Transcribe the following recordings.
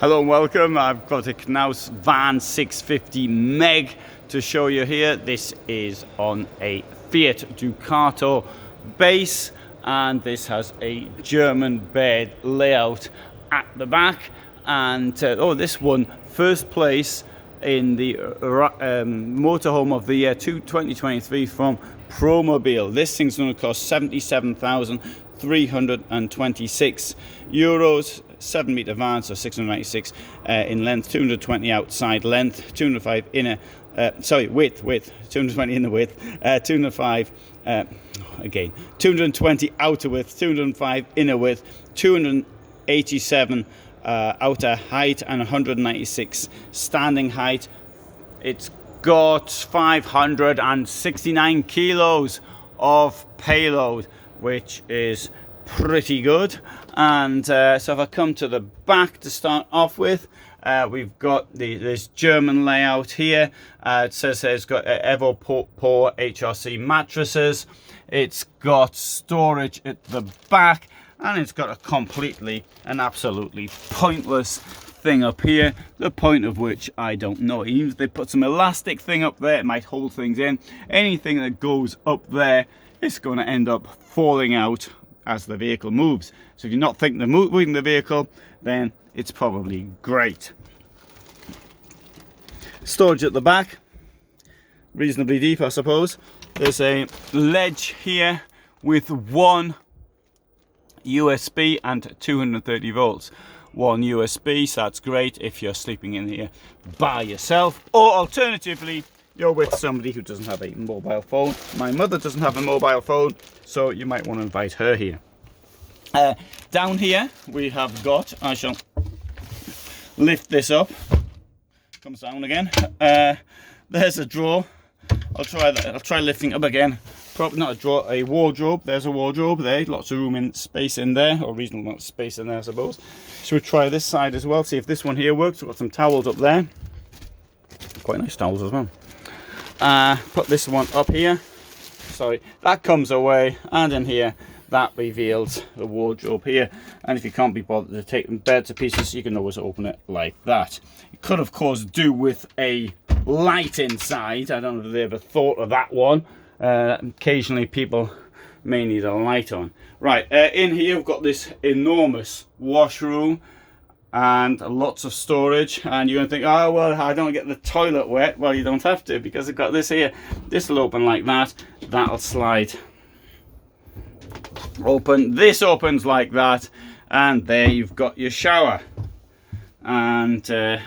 Hello and welcome. I've got a Knaus Van 650 MEG to show you here. This is on a Fiat Ducato base, and this has a German bed layout at the back. And this won first place in the motorhome of the year 2023 from Mobil. This thing's going to cost €77,326. 7-metre van, so 696 in length, 220 outside length, 205 inner, width, 220 inner width, 205 again, 220 outer width, 205 inner width, 287 outer height, and 196 standing height. It's got 569 kilos of payload, which is pretty good. And so if I come to the back to start off with, we've got this German layout here. It says it's got Evo Poor HRC mattresses. It's got storage at the back, and it's got an absolutely pointless thing up here, the point of which I don't know. Even if they put some elastic thing up there, it might hold things in. Anything that goes up there is going to end up falling out as the vehicle moves. So if you're not thinking of moving the vehicle, then it's probably great. Storage at the back, reasonably deep, I suppose. There's a ledge here with one USB and 230 volts. One USB, so that's great if you're sleeping in here by yourself, or alternatively you're with somebody who doesn't have a mobile phone. My mother doesn't have a mobile phone, so you might want to invite her here. Down here we have got, I shall lift this up, comes down again. There's a drawer. I'll try that. I'll try lifting up again. Probably not a drawer, a wardrobe. There's a wardrobe there, lots of room and space in there, or reasonable amount of space in there, I suppose. So we'll try this side as well, see if this one here works. We've got some towels up there, quite nice towels as well. Put this one up here, sorry, that comes away, and in here that reveals the wardrobe here. And if you can't be bothered to take them bed to pieces, you can always open it like that. You could of course do with a light inside. I don't know if they ever thought of that one. Occasionally people may need a light on. Right, in here we've got this enormous washroom and lots of storage, and you're going to think, oh well, I don't get the toilet wet. Well, you don't have to, because I've got this here. This will open like that, that'll slide open, this opens like that, and there you've got your shower. And I'll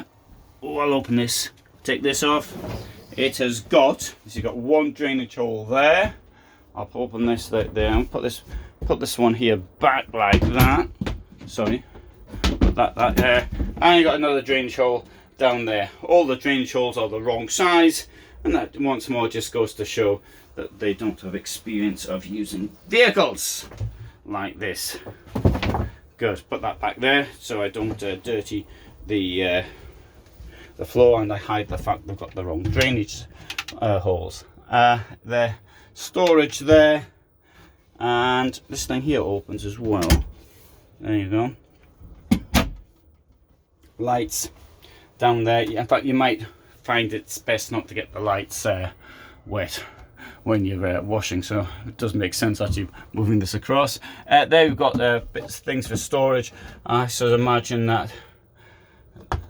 open this, take this off. It has got, you've got one drainage hole there. I'll open this there and put this one here back like that. Sorry. That there, and you got another drainage hole down there. All the drainage holes are the wrong size, and that once more just goes to show that they don't have experience of using vehicles like this. Good, put that back there so I don't dirty the floor, and I hide the fact they've got the wrong drainage holes. There, storage there, and this thing here opens as well. There you go. Lights down there. In fact, you might find it's best not to get the lights wet when you're washing, so it does make sense actually moving this across. There we've got things for storage. I should imagine that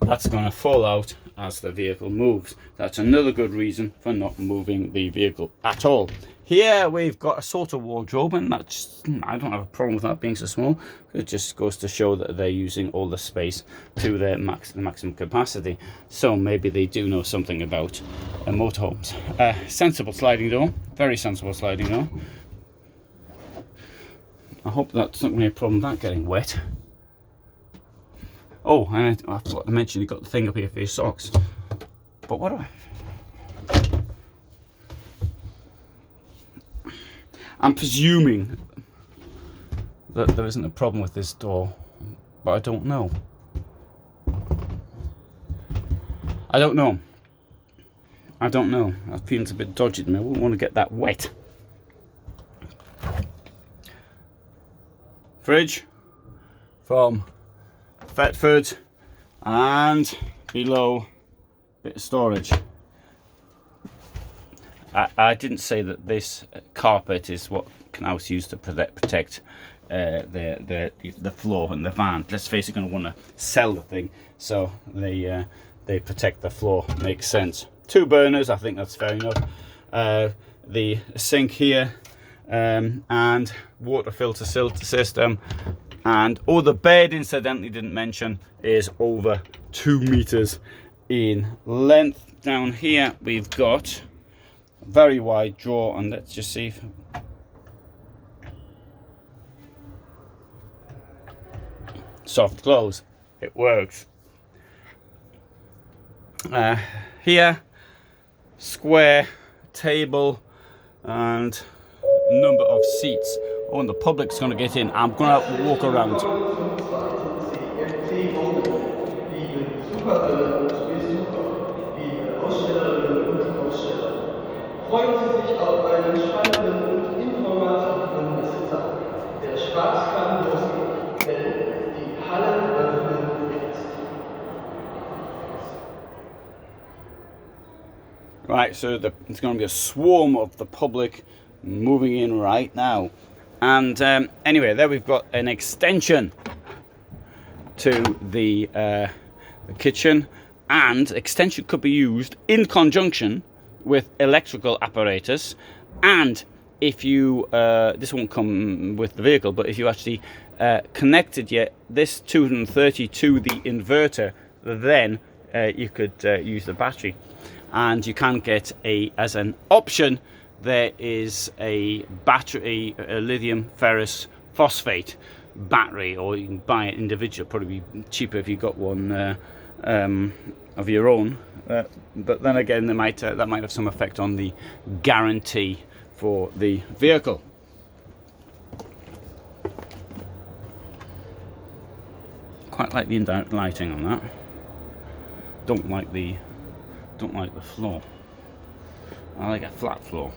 that's going to fall out as the vehicle moves. That's another good reason for not moving the vehicle at all. Here we've got a sort of wardrobe, and that's, I don't have a problem with that being so small. It just goes to show that they're using all the space to their maximum capacity. So maybe they do know something about motorhomes. Sensible sliding door, very sensible sliding door. I hope that's not going to be a problem that getting wet. Oh, and I forgot to mention you've got the thing up here for your socks. But what do I'm presuming that there isn't a problem with this door, but I don't know. I don't know. That feels a bit dodgy to me. I wouldn't want to get that wet. Fridge from Thetford. and below, bit of storage. I didn't say that this carpet is what Knaus used to protect the floor in the van. Let's face it, going to want to sell the thing, so they protect the floor. Makes sense. 2 burners, I think that's fair enough. The sink here, and water filter system, and the bed, incidentally didn't mention, is over 2 meters in length. Down here we've got a very wide drawer, and let's just see if soft close, it works. Here, square table and number of seats. Oh, and the public's going to get in. I'm going to walk around. Freuen Sie sich auf einen spannenden und informativen Messetag. Der Spaß kann losgehen, denn die Hallen öffnen jetzt. Right, so there's going to be a swarm of the public moving in right now. And anyway, there we've got an extension to the kitchen, and extension could be used in conjunction with electrical apparatus. And if you this won't come with the vehicle, but if you actually connected this 230 to the inverter, then you could use the battery. And you can get as an option, there is a battery, a lithium ferrous phosphate battery, or you can buy it individual. Probably be cheaper if you got one of your own, but then again, that might have some effect on the guarantee for the vehicle. Quite like the indirect lighting on that. Don't like the floor. I like a flat floor.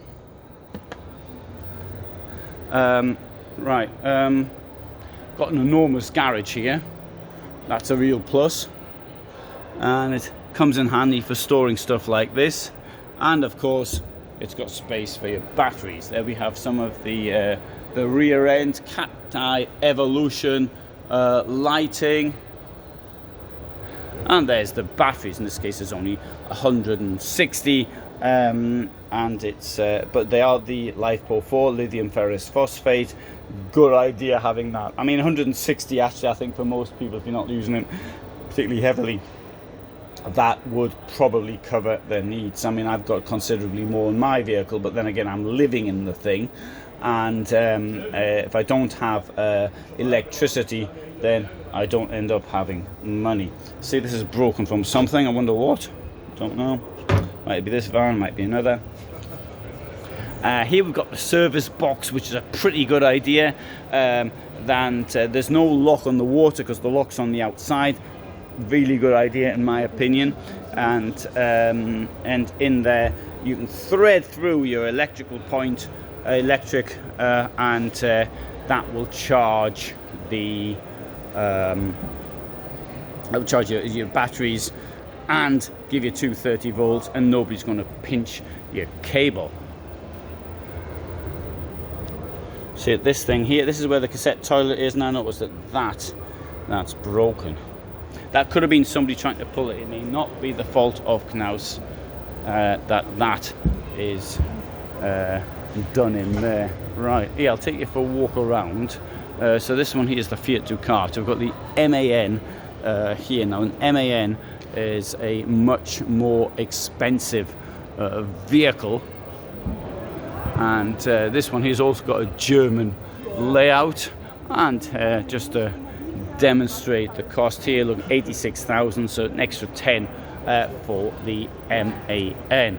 Right, got an enormous garage here. That's a real plus, and it comes in handy for storing stuff like this. And of course, it's got space for your batteries. There we have some of the rear end cat eye evolution lighting. And there's the batteries. In this case, there's only 160, and it's but they are the LiFePro 4 lithium ferrous phosphate. Good idea having that. I mean, 160 actually, I think for most people, if you're not using it particularly heavily, that would probably cover their needs. I mean, I've got considerably more in my vehicle, but then again, I'm living in the thing, and if I don't have electricity, then I don't end up having money. See, this is broken from something. I wonder what. Don't know. Might be this van, might be another. Here we've got the service box, which is a pretty good idea. There's no lock on the water because the lock's on the outside. Really good idea in my opinion. And in there you can thread through your electrical point, and that will charge the your batteries and give you 230 volts, and nobody's going to pinch your cable. See this thing here, this is where the cassette toilet is, and I noticed that's broken. That could have been somebody trying to pull it. It may not be the fault of Knaus that is done in there. Right, yeah, I'll take you for a walk around. So this one here is the Fiat Ducato. We've got the MAN here now. An MAN is a much more expensive vehicle, and this one here's also got a German layout. And just to demonstrate the cost here, look, 86,000, so an extra 10 for the MAN.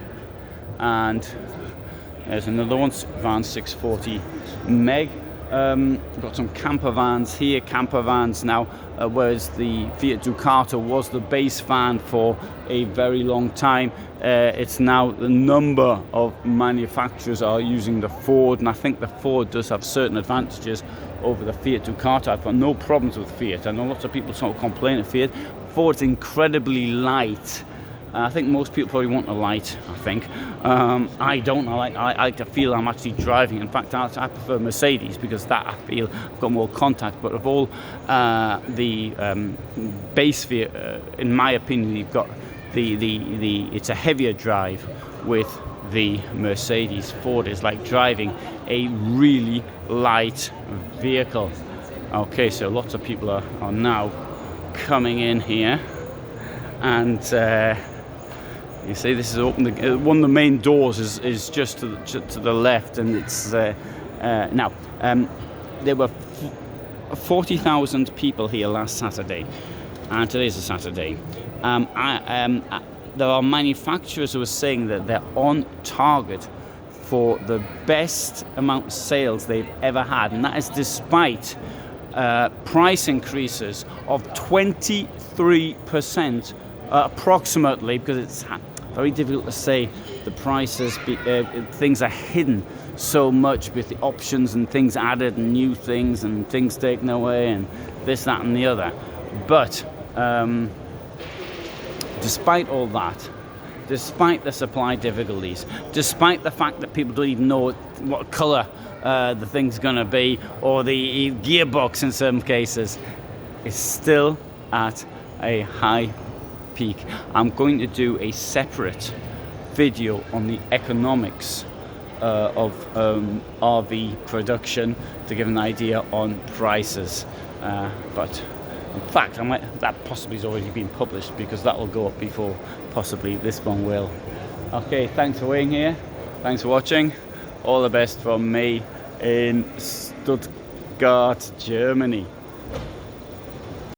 And there's another one, Van 640 MEG. We've got some campervans here, campervans now, whereas the Fiat Ducato was the base van for a very long time. It's now the number of manufacturers are using the Ford, and I think the Ford does have certain advantages over the Fiat Ducato. I've got no problems with Fiat. I know lots of people sort of complain of Fiat. Ford's incredibly light. I think most people probably want a light, I think. I don't. I like to feel I'm actually driving. In fact, I prefer Mercedes because that I feel I've got more contact. But of all the base Fiat, in my opinion, you've got it's a heavier drive with the Mercedes. Ford is like driving a really light vehicle. Okay, so lots of people are now coming in here, and you see this is open. One of the main doors is just to the left, and it's now there were 40,000 people here last Saturday, and today's a Saturday. There are manufacturers who are saying that they're on target for the best amount of sales they've ever had, and that is despite price increases of 23% approximately, because it's very difficult to say the prices. Things are hidden so much with the options and things added and new things and things taken away and this, that and the other. But despite all that, despite the supply difficulties, despite the fact that people don't even know what colour the thing's going to be, or the gearbox in some cases, is still at a high peak. I'm going to do a separate video on the economics of RV production to give an idea on prices. But in fact, that possibly has already been published, because that will go up before possibly this one will. Okay, thanks for being here. Thanks for watching. All the best from me in Stuttgart, Germany.